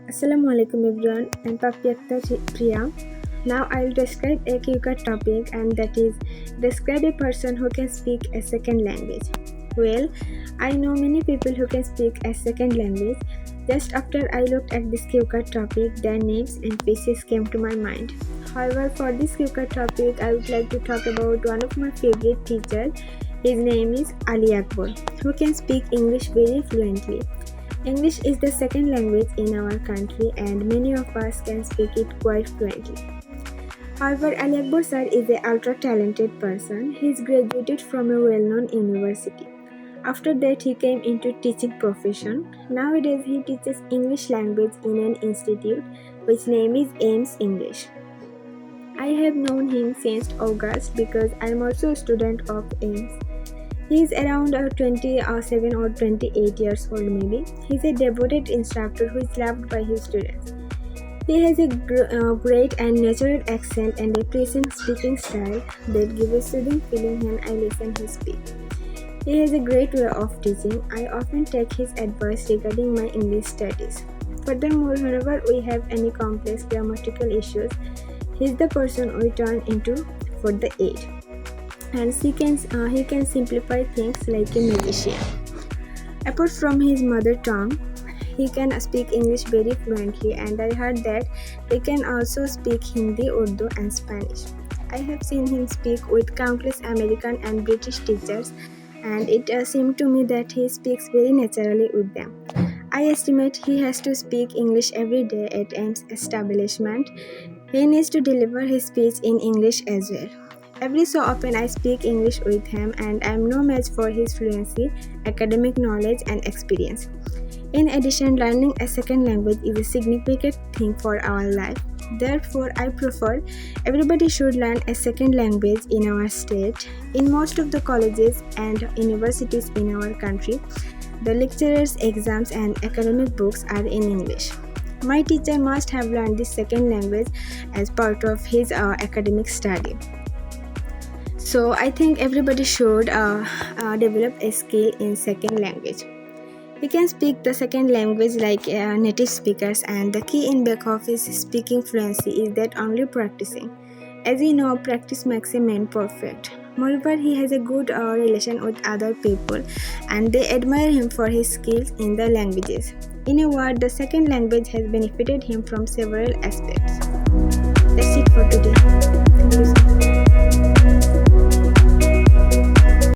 Assalamualaikum everyone, I'm Papia Akter Priya. Now I will describe a quick topic, and that is describe a person who can speak a second language. Well, I know many people who can speak a second language. Just after I looked at this quick topic, their names and faces came to my mind. However, for this quick topic, I would like to talk about one of my favorite teachers. His name is Ali Akbar, who can speak English very fluently. English is the second language in our country, and many of us can speak it quite fluently. However, Ali Akbar sir is an ultra talented person. He is graduated from a well-known university. After that, he came into teaching profession. Nowadays, he teaches English language in an institute which name is 𝐼ELTS English. I have known him since August because I am also a student of 𝐼ELTS. He is around 27 or 28 years old maybe. He is a devoted instructor who is loved by his students. He has a great and natural accent and a pleasant speaking style that gives a soothing feeling when I listen him speak. He has a great way of teaching. I often take his advice regarding my English studies. Furthermore, whenever we have any complex grammatical issues, he is the person we turn into for the aid. And he can simplify things like a magician. Apart from his mother tongue, he can speak English very fluently, and I heard that he can also speak Hindi, Urdu and Spanish. I have seen him speak with countless American and British teachers, and it seemed to me that he speaks very naturally with them. I estimate he has to speak English every day at 𝐼ELTS establishment. He needs to deliver his speech in English as well. Every so often I speak English with him, and I am no match for his fluency, academic knowledge and experience. In addition, learning a second language is a significant thing for our life. Therefore, I prefer everybody should learn a second language in our state. In most of the colleges and universities in our country, the lecturers' exams and academic books are in English. My teacher must have learned this second language as part of his academic study. So I think everybody should develop a skill in second language. We can speak the second language like native speakers, and the key in back office speaking fluency is that only practicing. As you know, practice makes a man perfect. Moreover, he has a good relation with other people, and they admire him for his skills in the languages. In a word, the second language has benefited him from several aspects. That's it for today. Thank you so much.